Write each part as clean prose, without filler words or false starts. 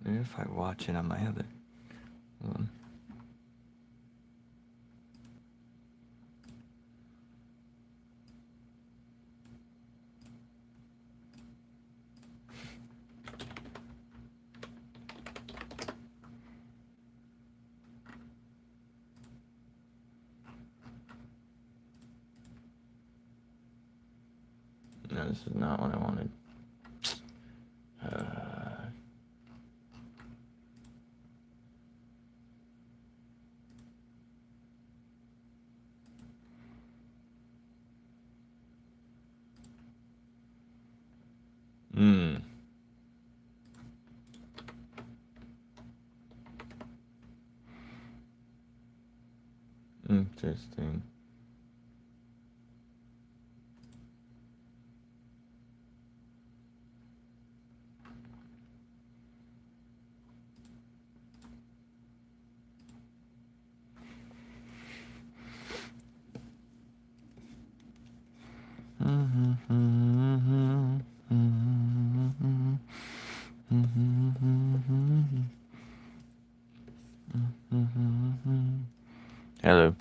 Maybe if I watch it on my other one. No, this is not what I wanted. Interesting. Hello.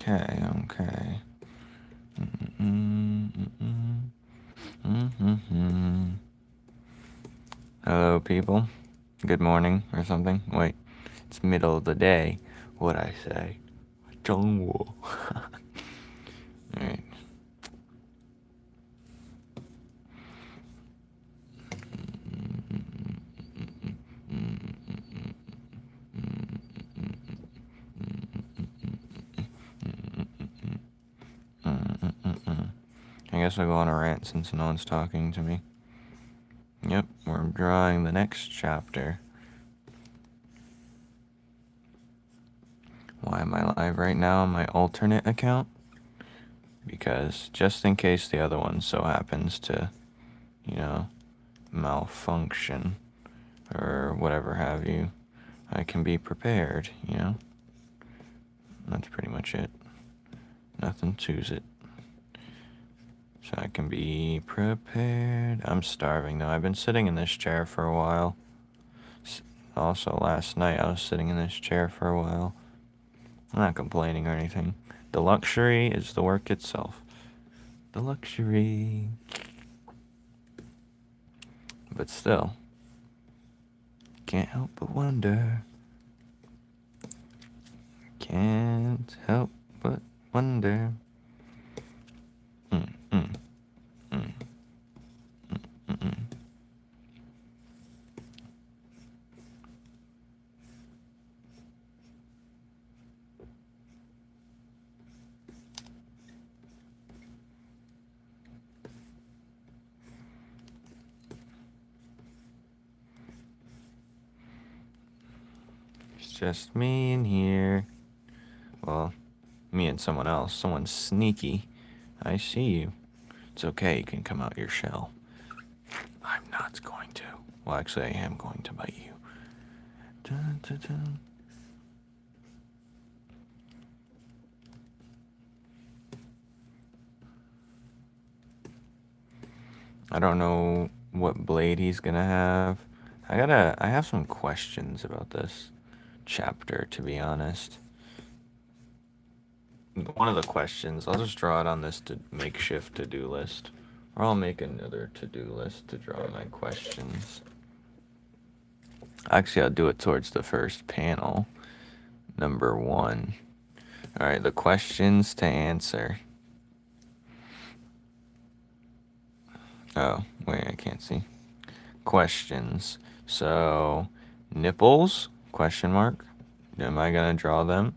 Okay. Hello, people. Good morning or something. Wait, it's middle of the day. What'd I say? 中午. Alright. I guess I'll go on a rant since no one's talking to me. Yep, we're drawing the next chapter. Why am I live right now on my alternate account? Because just in case the other one so happens to, malfunction or whatever have you, I can be prepared, That's pretty much it. Nothing to's it. So I can be prepared. I'm starving though. I've been sitting in this chair for a while. Also, last night I was sitting in this chair for a while. I'm not complaining or anything. The luxury is the work itself. The luxury. But still, can't help but wonder. Can't help but wonder. It's just me in here. Well, me and someone else. Someone sneaky. I see you. It's okay, you can come out your shell. I'm not going to. Well, actually, I am going to bite you. Dun, dun, dun. I don't know what blade he's gonna have. I have some questions about this chapter, to be honest. One of the questions, I'll just draw it on this makeshift to-do list. Or I'll make another to-do list to draw my questions. Actually, I'll do it towards the first panel. Number 1. Alright, the questions to answer. Oh, wait, I can't see. Questions. So, nipples? Question mark. Am I gonna draw them?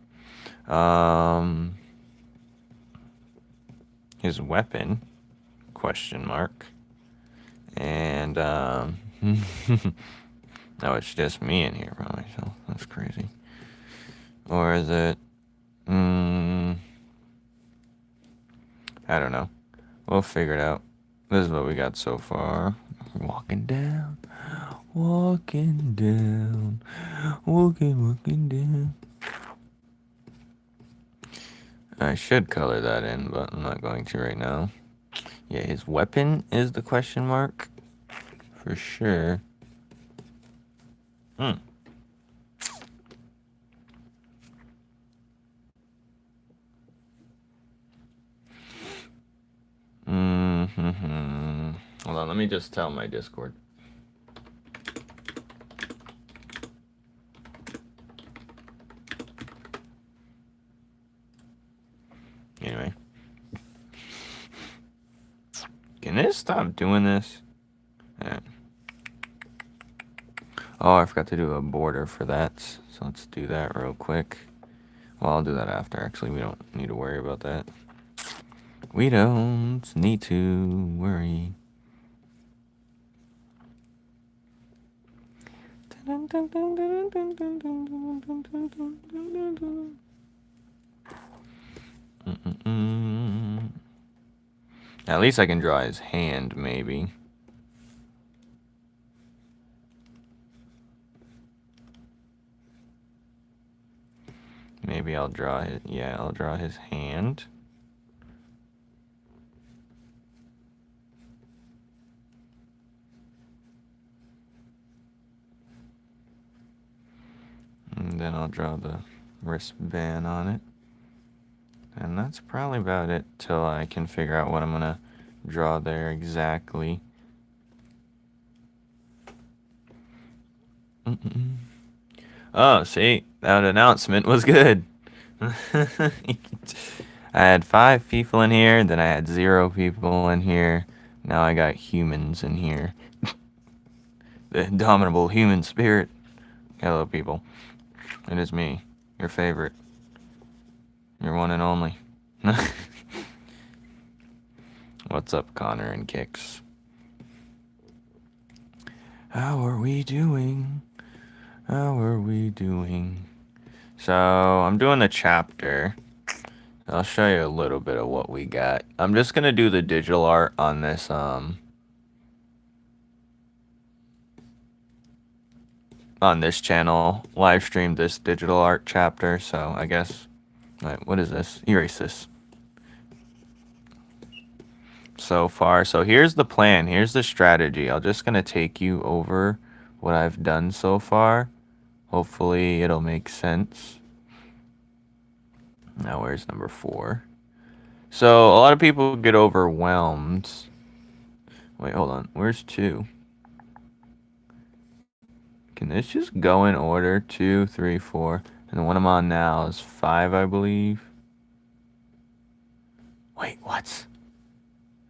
His weapon? Question mark. And, oh, it's just me in here by myself. That's crazy. Or is it, I don't know. We'll figure it out. This is what we got so far. Walking down. Walking down. Walking down. I should color that in, but I'm not going to right now. Yeah, his weapon is the question mark. For sure. Hold on, let me just tell my Discord. Anyway. Can it stop doing this? Yeah. Oh, I forgot to do a border for that. So let's do that real quick. Well, I'll do that after, actually. We don't need to worry about that. We don't need to worry. At least I can draw his hand, maybe. Maybe I'll draw it. Yeah, I'll draw his hand. And then I'll draw the wristband on it. And that's probably about it till I can figure out what I'm gonna draw there exactly. Oh, see, that announcement was good. I had 5 people in here, then I had 0 people in here. Now I got humans in here. The indomitable human spirit. Hello, people. It is me, your favorite, your one and only. What's up, Connor and Kix? How are we doing? How are we doing? So, I'm doing the chapter. I'll show you a little bit of what we got. I'm just gonna do the digital art on this, on this channel. Live stream this digital art chapter, so I guess... Wait, what is this? Erase this. So far. So here's the plan. Here's the strategy. I'm just gonna take you over what I've done so far. Hopefully it'll make sense. Now where's number 4? So a lot of people get overwhelmed. Wait, hold on. Where's 2? Can this just go in order? 2, 3, 4. And the one I'm on now is 5, I believe. Wait, what?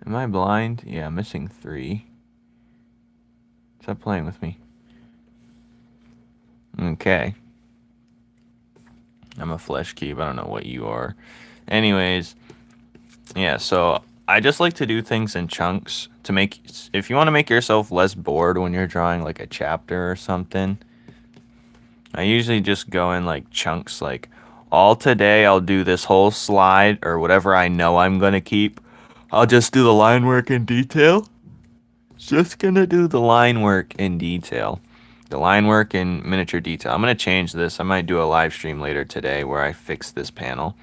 Am I blind? Yeah, I'm missing 3. Stop playing with me. Okay. I'm a flesh cube. I don't know what you are. Anyways, yeah, so I just like to do things in chunks to make... If you want to make yourself less bored when you're drawing like a chapter or something, I usually just go in like chunks, like all today I'll do this whole slide or whatever I know I'm going to keep. I'll just do the line work in detail. Just gonna do the line work in detail. The line work in miniature detail. I'm gonna change this. I might do a live stream later today where I fix this panel.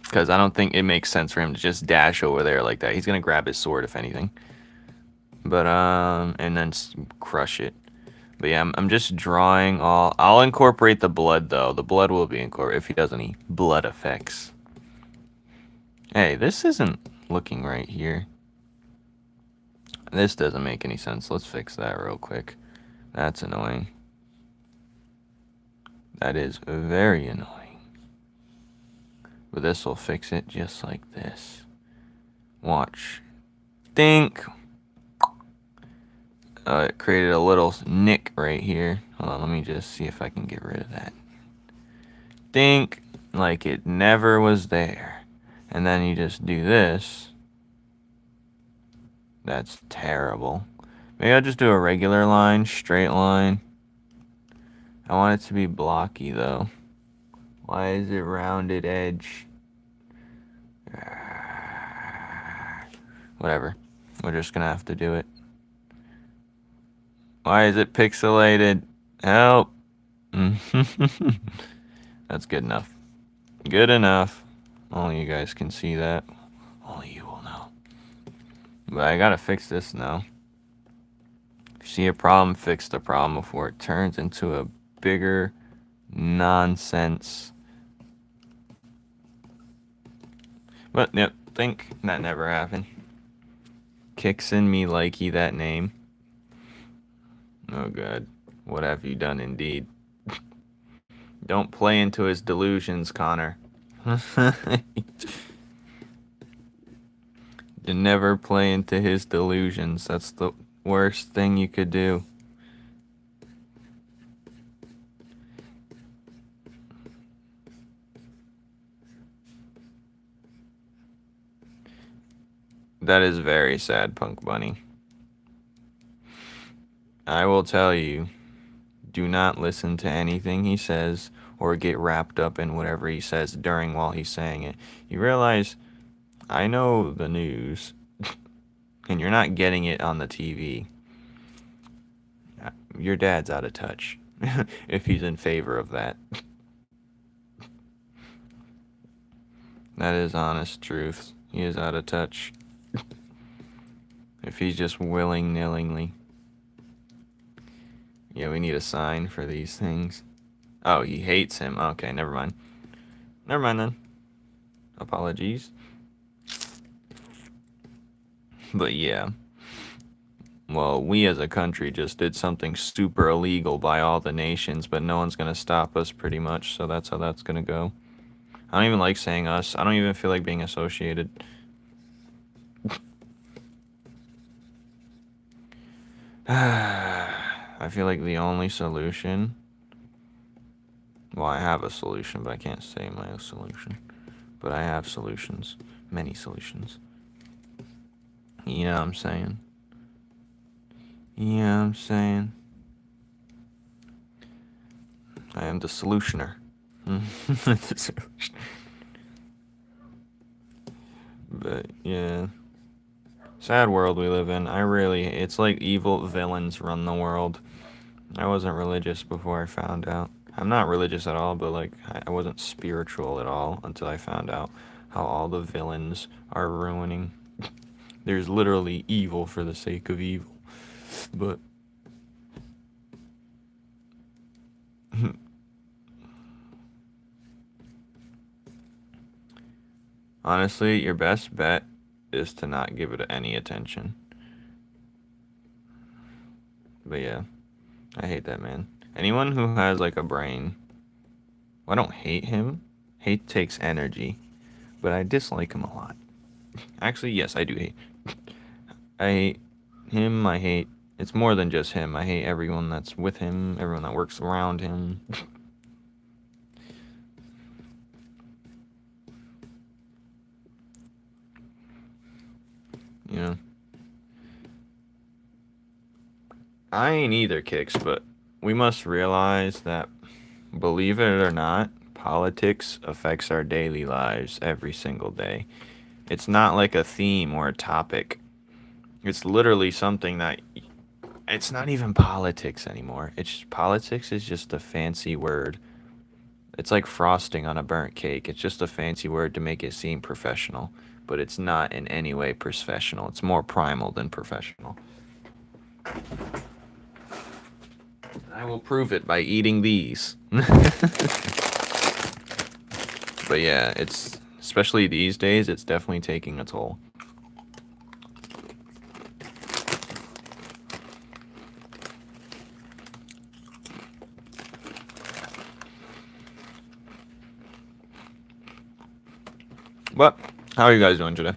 Because I don't think it makes sense for him to just dash over there like that. He's gonna grab his sword if anything. But, and then crush it. But yeah, I'm just drawing all... I'll incorporate the blood though. The blood will be incorporated if he does any blood effects. Hey, this isn't looking right here. This doesn't make any sense. Let's fix that real quick. That's annoying. That is very annoying. But this will fix it just like this. Watch. Think. It created a little nick right here. Hold on, let me just see if I can get rid of that. Think like it never was there. And then you just do this. That's terrible. Maybe I'll just do a regular line, straight line. I want it to be blocky though. Why is it rounded edge? Whatever. We're just gonna have to do it. Why is it pixelated? Help. That's good enough. Good enough. Only you guys can see that. Only you will know. But I gotta fix this now. If you see a problem, fix the problem before it turns into a bigger nonsense. But yep, think that never happened. Kicks in me likey that name. Oh god, what have you done indeed? Don't play into his delusions, Connor. You never play into his delusions. That's the worst thing you could do. That is very sad, Punk Bunny. I will tell you, do not listen to anything he says or get wrapped up in whatever he says while he's saying it. You realize I know the news and you're not getting it on the TV. Your dad's out of touch if he's in favor of that. That is honest truth. He is out of touch. If he's just willy-nilly. Yeah, we need a sign for these things. Oh, he hates him. Okay, never mind. Never mind then. Apologies. But yeah. Well, we as a country just did something super illegal by all the nations, but no one's gonna stop us pretty much, so that's how that's gonna go. I don't even like saying us. I don't even feel like being associated. I feel like the only solution... Well, I have a solution, but I can't say my solution. But I have solutions. Many solutions. You know what I'm saying? You know what I'm saying? I am the solutioner. But, yeah. Sad world we live in. It's like evil villains run the world. I wasn't religious before I found out. I'm not religious at all, but like I wasn't spiritual at all until I found out how all the villains are ruining. There's literally evil for the sake of evil. But honestly, your best bet is to not give it any attention. But yeah, I hate that man. Anyone who has like a brain, well, I don't hate him. Hate takes energy, but I dislike him a lot. Actually, yes, I do hate. I hate him. It's more than just him. I hate everyone that's with him, everyone that works around him. You know, I ain't either, Kicks, but we must realize that, believe it or not, politics affects our daily lives every single day. It's not like a theme or a topic. It's literally something that... It's not even politics anymore. Politics is just a fancy word. It's like frosting on a burnt cake. It's just a fancy word to make it seem professional, but it's not in any way professional. It's more primal than professional. I will prove it by eating these. But yeah, especially these days, it's definitely taking a toll. But how are you guys doing today?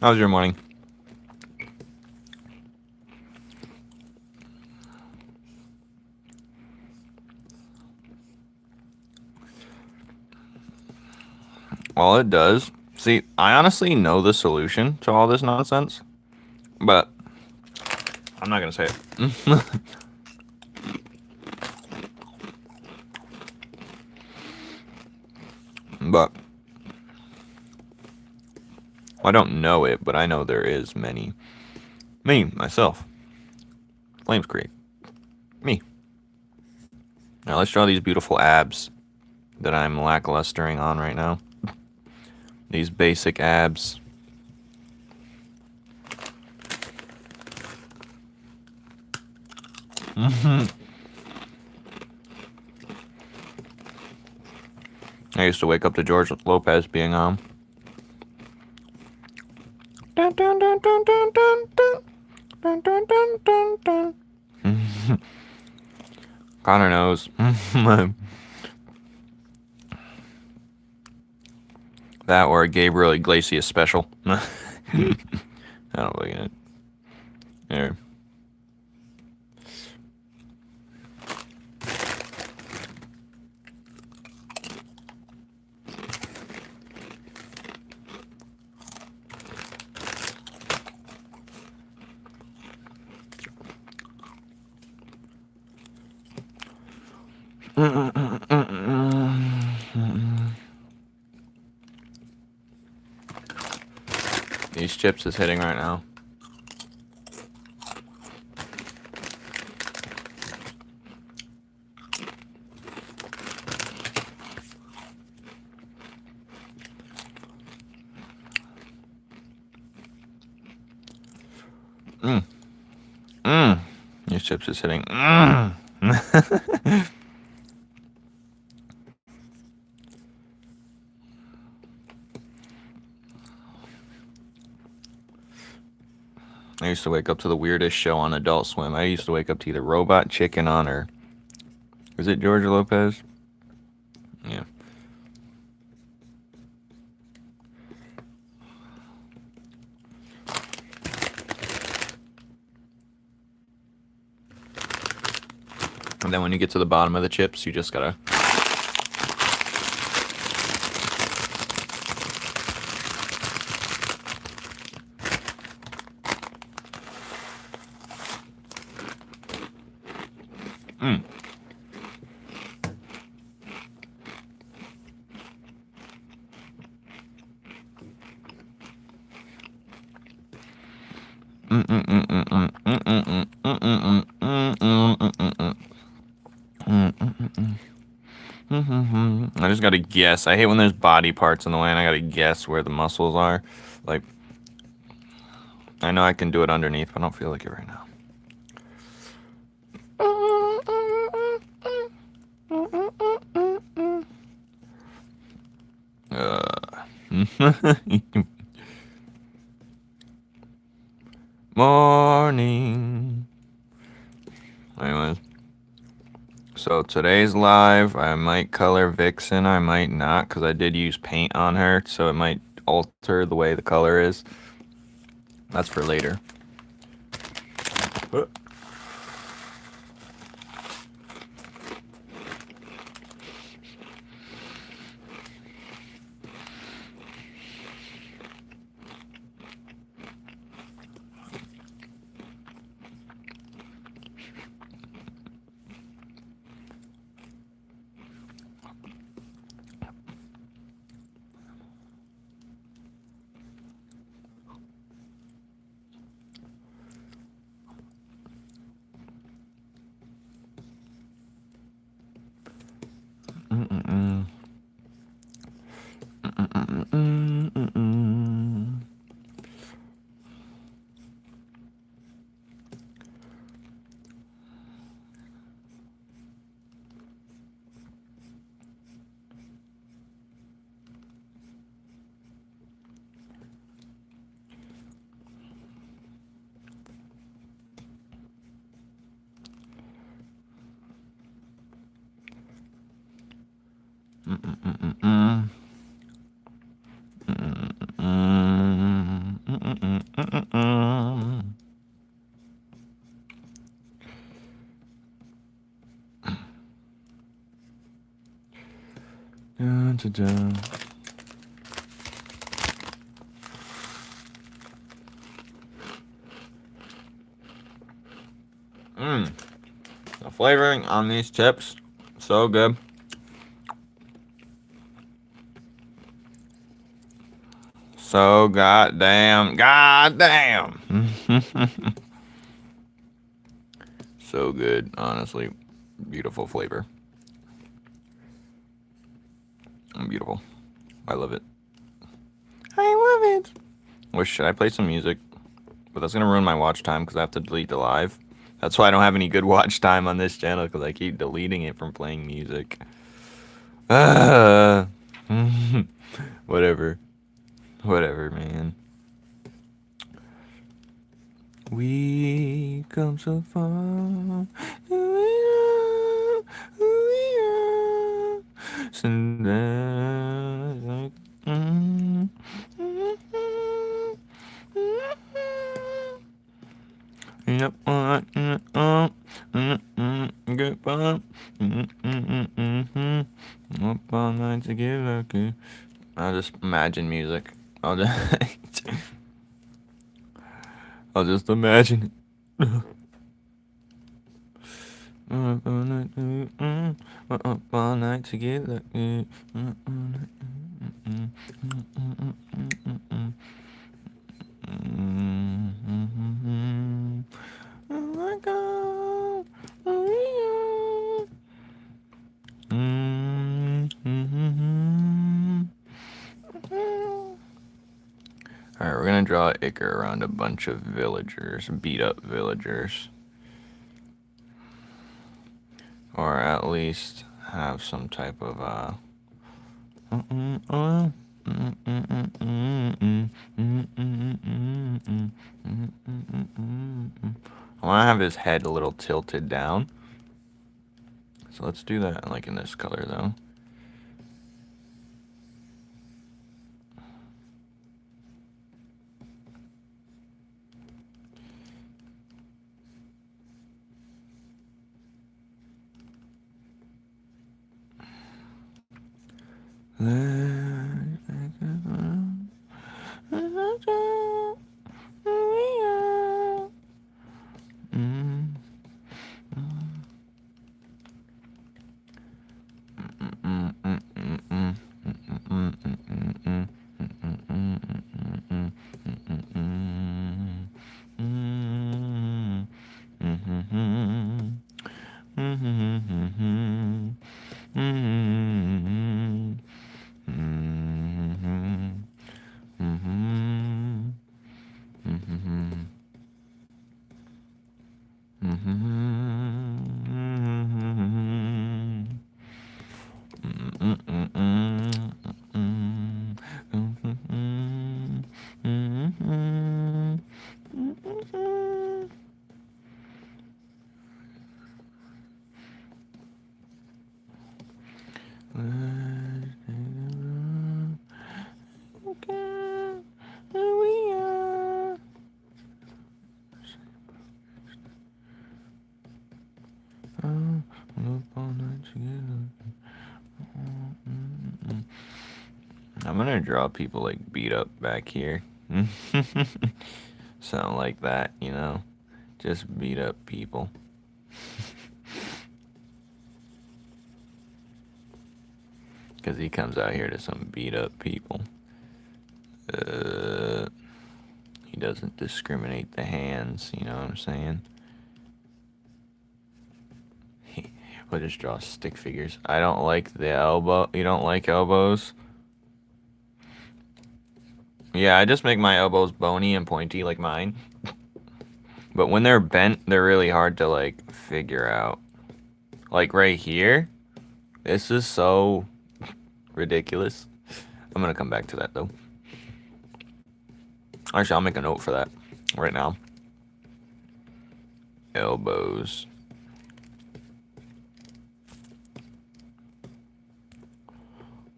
How's your morning? Well, it does. See, I honestly know the solution to all this nonsense, but I'm not gonna say it. But I don't know it, but I know there is many. Me, myself. Flames create. Me. Now let's draw these beautiful abs that I'm lacklustering on right now. These basic abs. I used to wake up to George Lopez being on. Dun, dun, dun, dun, dun, dun, dun. Dun, dun, dun, dun, dun. Connor knows. That or a Gabriel Iglesias special. I don't look at it. There. These chips is hitting right now. These chips is hitting. I used to wake up to the weirdest show on Adult Swim. I used to wake up to either Robot Chicken on or... Is it Georgia Lopez? Yeah. And then when you get to the bottom of the chips, you just gotta... I just gotta guess. I hate when there's body parts in the way and I gotta guess where the muscles are. Like, I know I can do it underneath, but I don't feel like it right now. Morning. Anyways. So today's live, I might color Vixen, I might not, because I did use paint on her, so it might alter the way the color is. That's for later. The flavoring on these chips, so good. So goddamn. So good, honestly. Beautiful flavor. Beautiful. I love it. I love it. Wish, should I play some music? But that's gonna ruin my watch time because I have to delete the live. That's why I don't have any good watch time on this channel, because I keep deleting it from playing music. Whatever. Whatever, man. We come so far. Goodbye. Up all night to get lucky. I'll just imagine music. I'll just imagine it. We're up all night together. Oh my God. Alright, we're gonna draw Icar around a bunch of villagers, beat up villagers. Or at least have some type of I want to have his head a little tilted down. So let's do that like in this color though. I'm gonna draw people like beat up back here. Sound like that, you know? Just beat up people. Because he comes out here to some beat up people. He doesn't discriminate the hands, you know what I'm saying? We'll just draw stick figures. I don't like the elbow. You don't like elbows? Yeah, I just make my elbows bony and pointy like mine. But when they're bent, they're really hard to like figure out. Like right here. This is so ridiculous. I'm gonna come back to that though. Actually, I'll make a note for that right now. Elbows.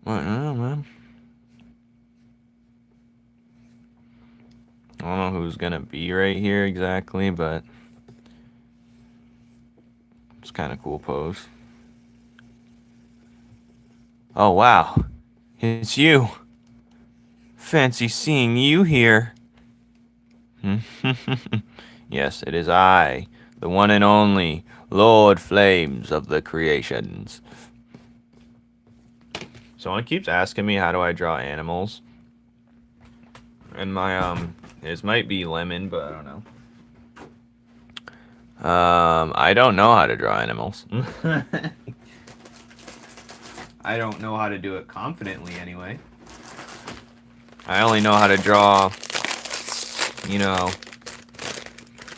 I don't know, man. I don't know who's gonna be right here exactly, but it's kind of cool pose. Oh wow, it's you. Fancy seeing you here. Yes, it is I, the one and only Lord Flames of the Creations. Someone keeps asking me how do I draw animals. And my his might be Lemon, but I don't know. I don't know how to draw animals. I don't know how to do it confidently anyway. I only know how to draw, you know,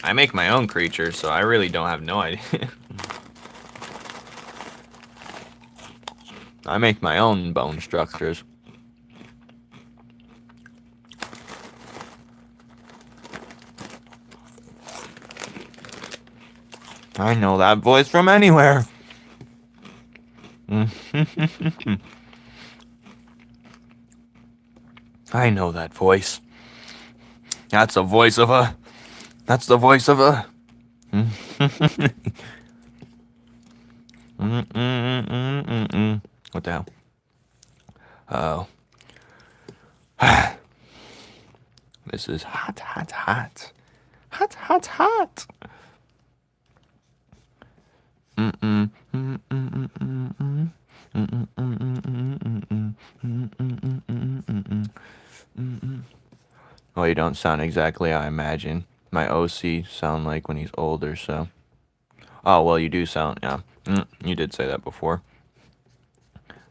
I make my own creatures, so I really don't have no idea. I make my own bone structures. I know that voice from anywhere. I know that voice. That's the voice of a... That's the voice of a... What the hell? Oh. This is hot, hot, hot. Hot, hot, hot. Well, you don't sound exactly how I imagine my OC sound like when he's older, so. Oh, well, you do sound, yeah. You did say that before.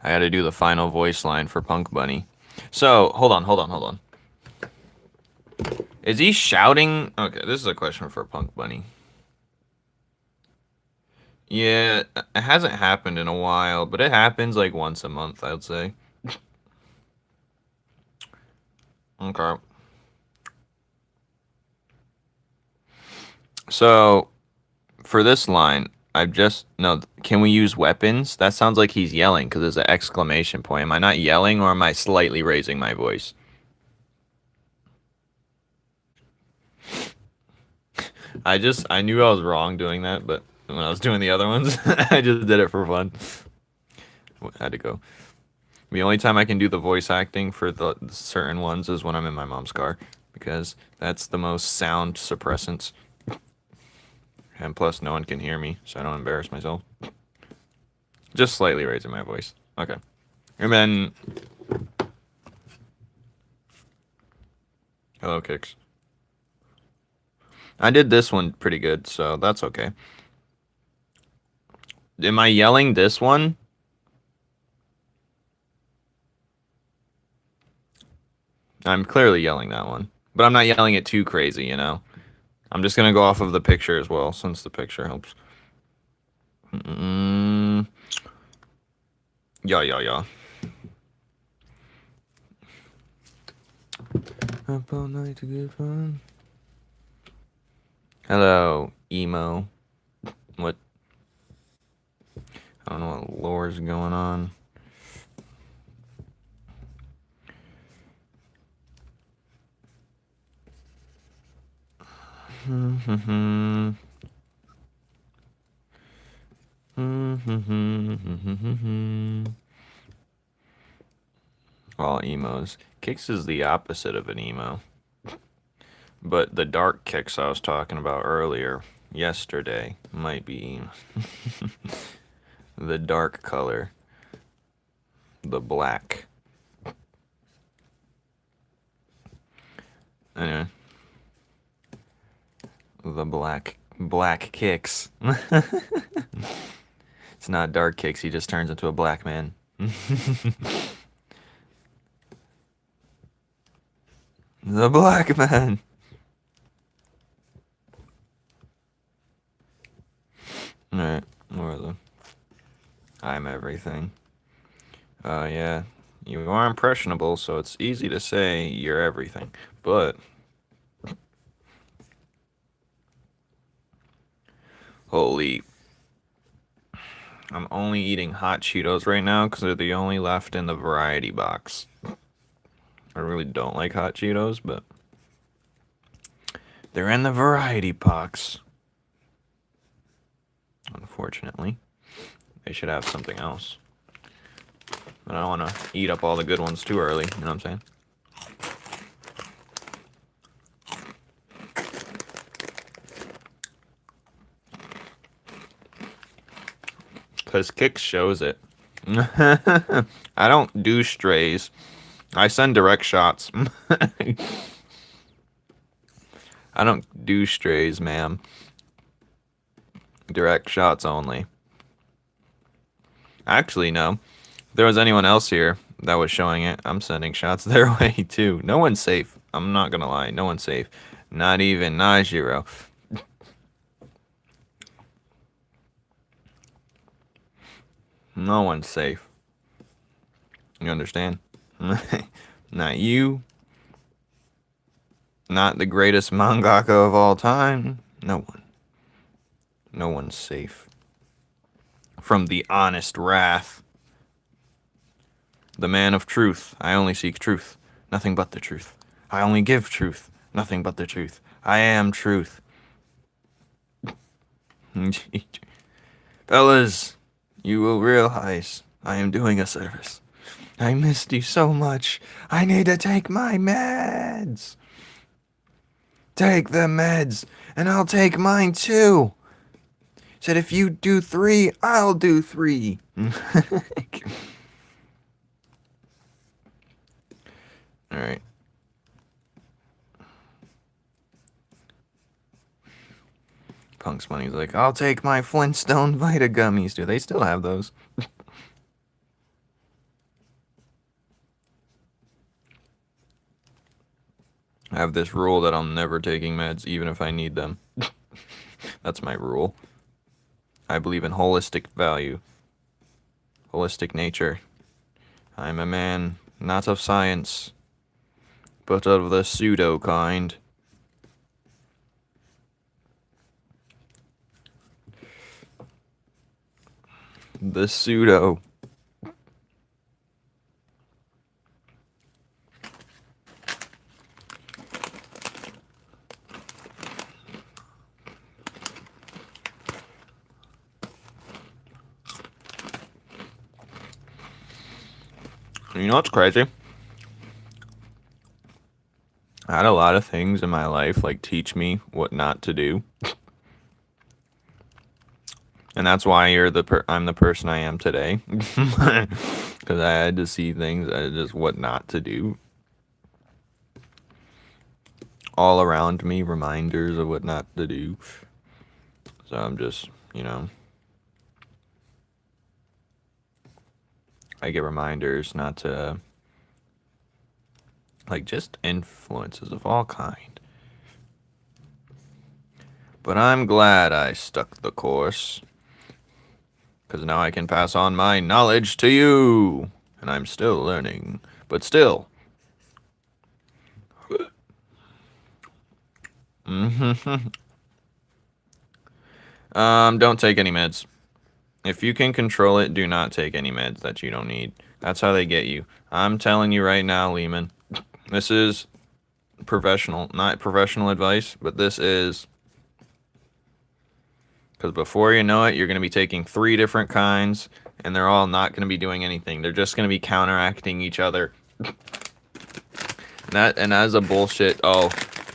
I gotta do the final voice line for Punk Bunny. So, hold on. Is he shouting? Okay, this is a question for Punk Bunny. Yeah, it hasn't happened in a while, but it happens like once a month, I'd say. Okay. So, for this line, I've just no. Can we use weapons? That sounds like he's yelling because there's an exclamation point. Am I not yelling, or am I slightly raising my voice? I knew I was wrong doing that, but when I was doing the other ones, I just did it for fun. Had to go. The only time I can do the voice acting for the certain ones is when I'm in my mom's car, because that's the most sound suppressants. And plus, no one can hear me, so I don't embarrass myself. Just slightly raising my voice. Okay. And then... Hello, Kicks. I did this one pretty good, so that's okay. Am I yelling this one? I'm clearly yelling that one. But I'm not yelling it too crazy, you know? I'm just gonna go off of the picture as well, since the picture helps. Yeah. Up all night to get fun. Hello, emo. What? I don't know what lore's going on. All emos. Kicks is the opposite of an emo. But the dark Kicks I was talking about earlier, yesterday, might be the dark color. The black. Anyway. The black Kicks. It's not dark Kicks, he just turns into a black man. The black man. Alright, where are the... I'm everything. Yeah. You are impressionable, so it's easy to say you're everything. But... Holy... I'm only eating hot Cheetos right now because they're the only left in the variety box. I really don't like hot Cheetos, but... They're in the variety box. Unfortunately. They should have something else. But I don't want to eat up all the good ones too early, you know what I'm saying? Because Kick shows it. I don't do strays. I send direct shots. I don't do strays, ma'am. Direct shots only. Actually, no. If there was anyone else here that was showing it, I'm sending shots their way too. No one's safe. I'm not gonna lie. No one's safe. Not even Najiro. No one's safe. You understand? Not you. Not the greatest mangaka of all time. No one. No one's safe. From the honest wrath. The man of truth. I only seek truth. Nothing but the truth. I only give truth. Nothing but the truth. I am truth. Fellas, you will realize I am doing a service. I missed you so much. I need to take my meds. Take the meds, and I'll take mine too. Said if you do 3, I'll do 3. Alright. Punk's Money's like, I'll take my Flintstone Vita gummies. Do they still have those? I have this rule that I'm never taking meds, even if I need them. That's my rule. I believe in holistic value. Holistic nature. I'm a man, not of science, but of the pseudo kind. The pseudo. You know what's crazy? I had a lot of things in my life like teach me what not to do. And that's why I'm the person I am today. Because I had to see things just what not to do. All around me, reminders of what not to do. So I'm just, I get reminders not to, like, just influences of all kind. But I'm glad I stuck the course, because now I can pass on my knowledge to you. And I'm still learning, but still. Don't take any meds. If you can control it, do not take any meds that you don't need. That's how they get you. I'm telling you right now, Lehman. This is not professional advice, but this is... Because before you know it, you're going to be taking 3 different kinds, and they're all not going to be doing anything. They're just going to be counteracting each other. And that's a bullshit. Oh,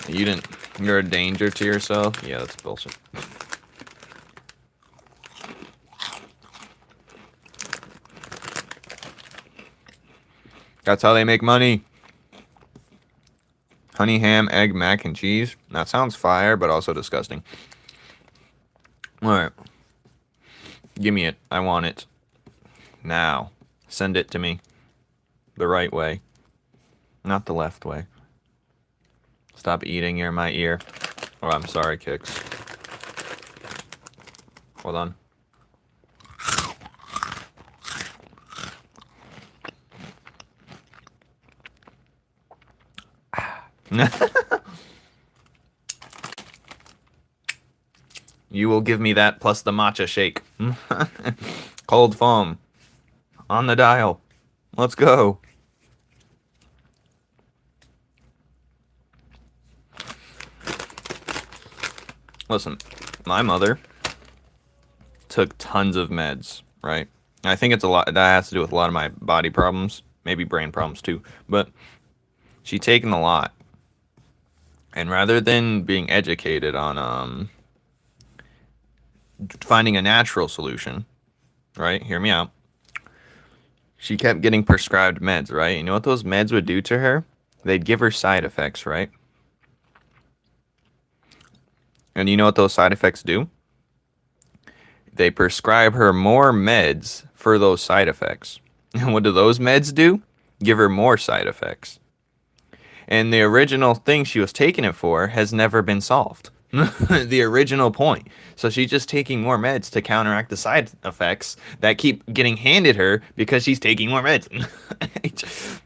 you're a danger to yourself? Yeah, that's bullshit. That's how they make money. Honey ham, egg, mac, and cheese. That sounds fire, but also disgusting. Alright. Give me it. I want it. Now. Send it to me. The right way. Not the left way. Stop eating near my ear. Oh, I'm sorry, Kix. Hold on. You will give me that plus the matcha shake. Cold foam. On the dial. Let's go. Listen, my mother took tons of meds, right? I think it's a lot that has to do with a lot of my body problems, maybe brain problems too, but she'd taken a lot. And rather than being educated on finding a natural solution, right? Hear me out. She kept getting prescribed meds, right? You know what those meds would do to her? They'd give her side effects, right? And you know what those side effects do? They prescribe her more meds for those side effects. And what do those meds do? Give her more side effects. And the original thing she was taking it for has never been solved. The original point. So she's just taking more meds to counteract the side effects that keep getting handed her because she's taking more meds.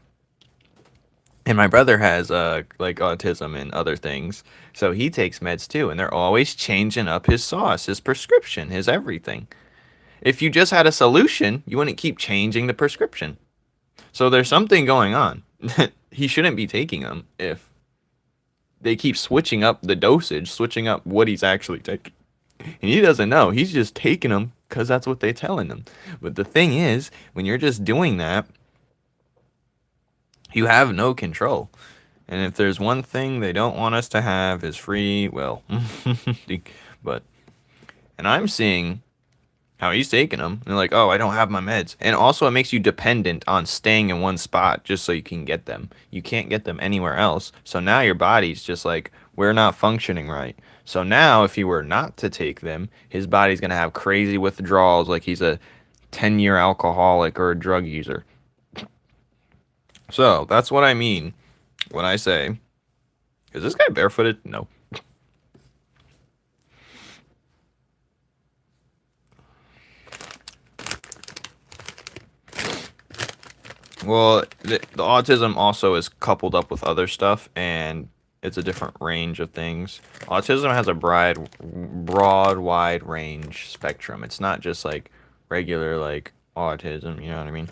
And my brother has like autism and other things, so he takes meds too, and they're always changing up his sauce, his prescription, his everything. If you just had a solution, you wouldn't keep changing the prescription. So there's something going on. He shouldn't be taking them if they keep switching up the dosage, switching up what he's actually taking. And he doesn't know. He's just taking them because that's what they're telling him. But the thing is, when you're just doing that, you have no control. And if there's one thing they don't want us to have is free will. And And I'm seeing how he's taking them. And they're like, oh, I don't have my meds. And also, it makes you dependent on staying in one spot just so you can get them. You can't get them anywhere else. So now your body's just like, we're not functioning right. So now, if he were not to take them, his body's going to have crazy withdrawals like he's a 10-year alcoholic or a drug user. So that's what I mean when I say, is this guy barefooted? No. Well, the autism also is coupled up with other stuff, and it's a different range of things. Autism has a broad, wide range spectrum. It's not just like regular like autism. You know what I mean?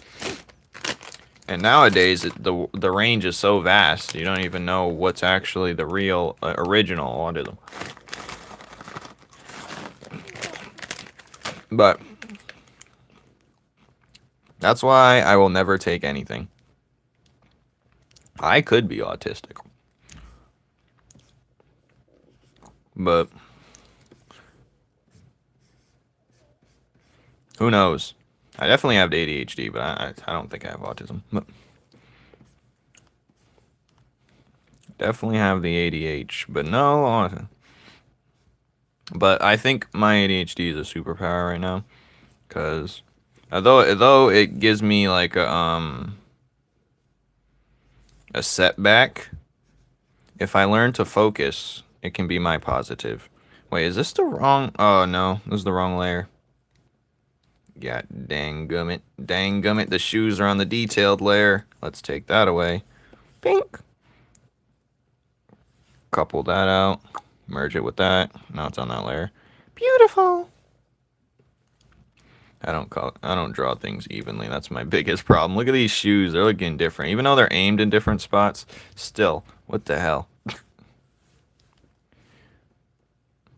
And nowadays, the range is so vast, you don't even know what's actually the real original autism. But that's why I will never take anything. I could be autistic. But who knows? I definitely have ADHD, but I don't think I have autism. But definitely have the ADH, but no autism. But I think my ADHD is a superpower right now, because although it gives me like a setback, if I learn to focus, it can be my positive. Wait, is this the wrong? Oh no, this is the wrong layer. Yeah, dang gummit. Dang gummit, the shoes are on the detailed layer. Let's take that away. Pink. Couple that out. Merge it with that. Now it's on that layer. Beautiful. I don't draw things evenly. That's my biggest problem. Look at these shoes. They're looking different. Even though they're aimed in different spots, still, what the hell?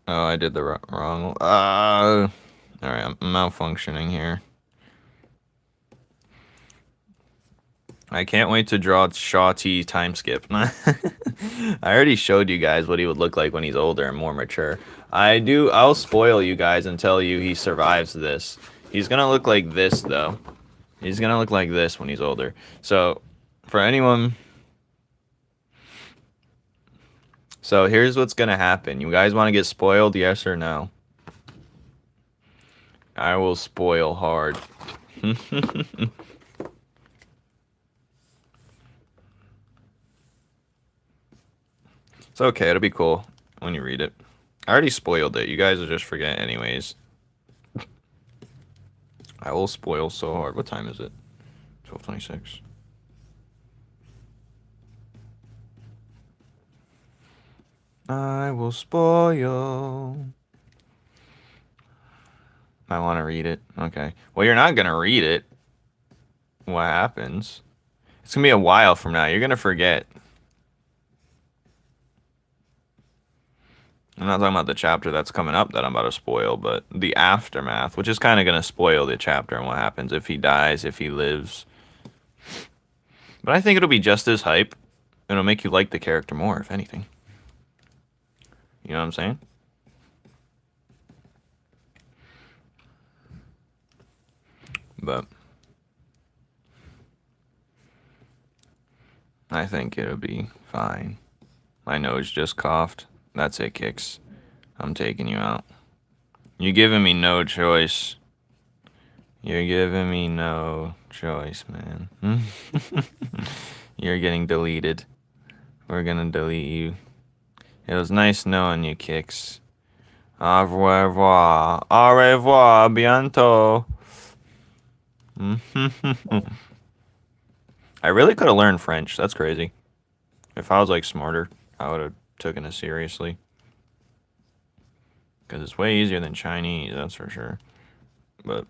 Oh, I did the wrong. Alright, I'm malfunctioning here. I can't wait to draw Shaw T time skip. I already showed you guys what he would look like when he's older and more mature. I'll spoil you guys and tell you he survives this. He's gonna look like this though. He's gonna look like this when he's older. So, for anyone... So here's what's gonna happen. You guys wanna get spoiled, yes or no? I will spoil hard. It's okay, it'll be cool when you read it. I already spoiled it. You guys will just forget anyways. I will spoil so hard. What time is it? 12:26. I will spoil. I want to read it. Okay. Well, you're not going to read it. What happens? It's going to be a while from now. You're going to forget. I'm not talking about the chapter that's coming up that I'm about to spoil, but the aftermath, which is kind of going to spoil the chapter and what happens if he dies, if he lives. But I think it'll be just as hype. It'll make you like the character more, if anything. You know what I'm saying? But I think it'll be fine. My nose just coughed. That's it, Kicks. I'm taking you out. You're giving me no choice. You're giving me no choice, man. You're getting deleted. We're gonna delete you. It was nice knowing you, Kicks. Au revoir. Au revoir, bientôt. I really could have learned French. That's crazy. If I was like smarter, I would have taken it seriously. Because it's way easier than Chinese, that's for sure. But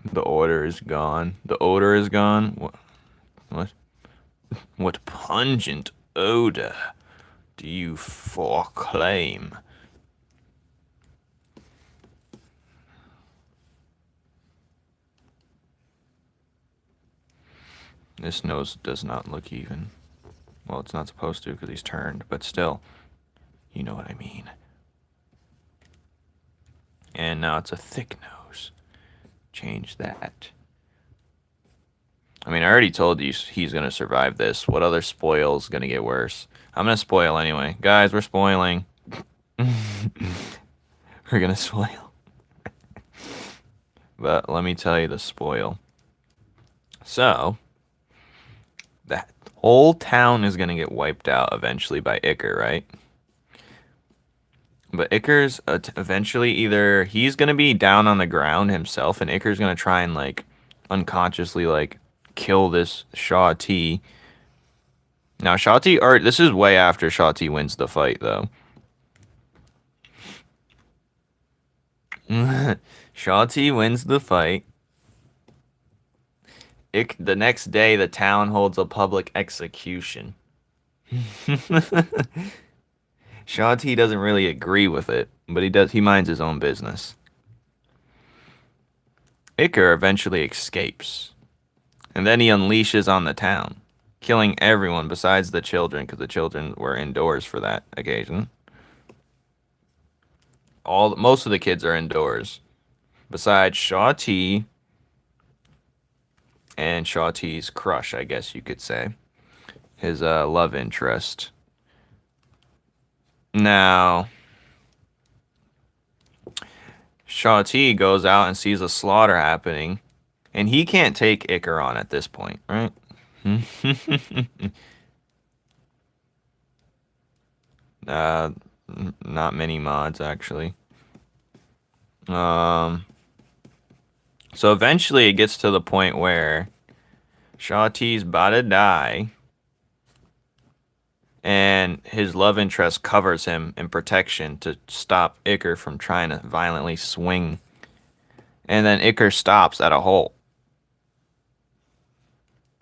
the order is gone. The odor is gone. What? What pungent odor do you proclaim? This nose does not look even. Well, it's not supposed to because he's turned, but still, you know what I mean. and now it's a thick nose. Change that. I mean, I already told you he's going to survive this. What other spoil's going to get worse? I'm going to spoil anyway. Guys, we're spoiling. We're going to spoil. But let me tell you the spoil. So, that whole town is going to get wiped out eventually by Iker, right? But Iker's eventually either he's going to be down on the ground himself and Iker's going to try and like unconsciously like kill this Shaw T. Now Shaw T, or this is way after Shaw T wins the fight though. Shaw T wins the fight. The next day the town holds a public execution. Shaw T doesn't really agree with it, but he minds his own business. Iker eventually escapes, and then he unleashes on the town, killing everyone besides the children, because the children were indoors for that occasion. Most of the kids are indoors, besides Shaw T and Shaw T's crush, I guess you could say, his love interest. Now, Shaw T goes out and sees a slaughter happening, and he can't take Iker on at this point, right? Not many mods, actually. So eventually it gets to the point where Shaw T's about to die, and his love interest covers him in protection to stop Iker from trying to violently swing. And then Iker stops at a hole.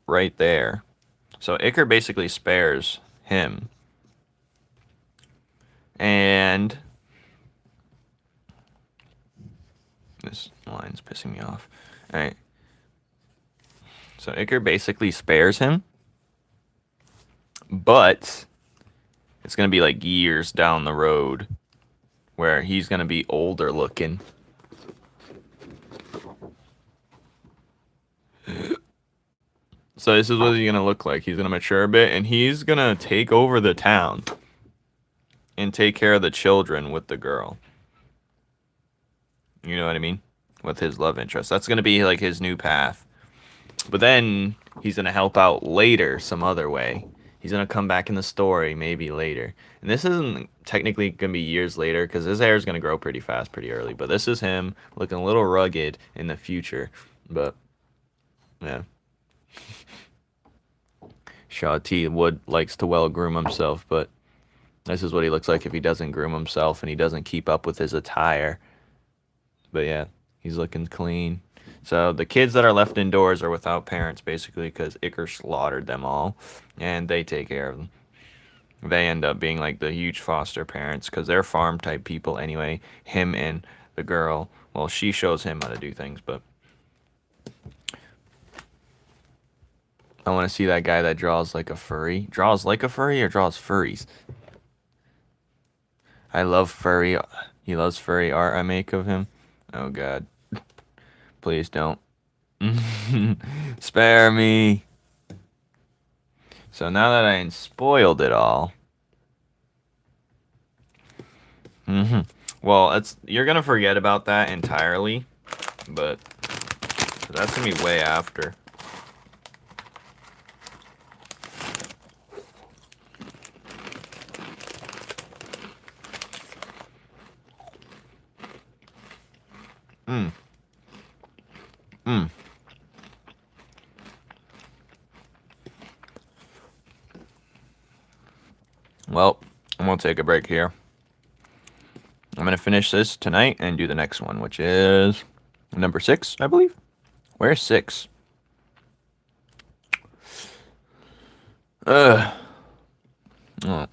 Right there. So Iker basically spares him. And this line's pissing me off. Alright. So Iker basically spares him. But it's going to be like years down the road where he's going to be older looking. So this is what he's going to look like. He's going to mature a bit, and he's going to take over the town and take care of the children with the girl. You know what I mean? With his love interest. That's going to be like his new path. But then he's going to help out later some other way. He's going to come back in the story maybe later. And this isn't technically going to be years later because his hair is going to grow pretty fast, pretty early. But this is him looking a little rugged in the future. But, yeah. Shaw T. Wood likes to well groom himself, but this is what he looks like if he doesn't groom himself and he doesn't keep up with his attire. But yeah, he's looking clean. So the kids that are left indoors are without parents, basically, because Iker slaughtered them all, and they take care of them. They end up being like the huge foster parents, because they're farm-type people anyway. Him and the girl, well, she shows him how to do things, but I want to see that guy that draws like a furry. Draws like a furry or draws furries? I love furry. He loves furry art I make of him. Oh, God. Please don't. Spare me. So now that I spoiled it all. Well, you're going to forget about that entirely. But that's going to be way after. Well, I'm going to take a break here. I'm going to finish this tonight and do the next one, which is number 6, I believe. Where's 6? Oh. Oh,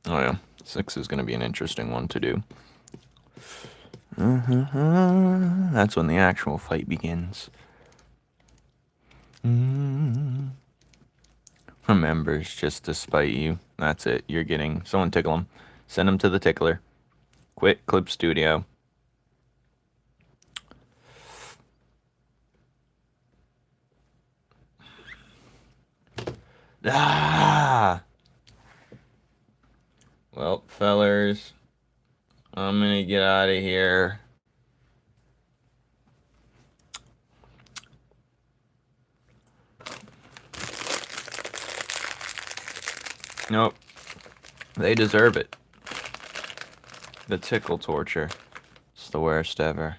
yeah. 6 is going to be an interesting one to do. That's when the actual fight begins. Remembers just to spite you. That's it. You're getting... Someone tickle him. Send him to the tickler. Quit Clip Studio. Ah! Well, fellers, I'm gonna get out of here. Nope. They deserve it. The tickle torture. It's the worst ever.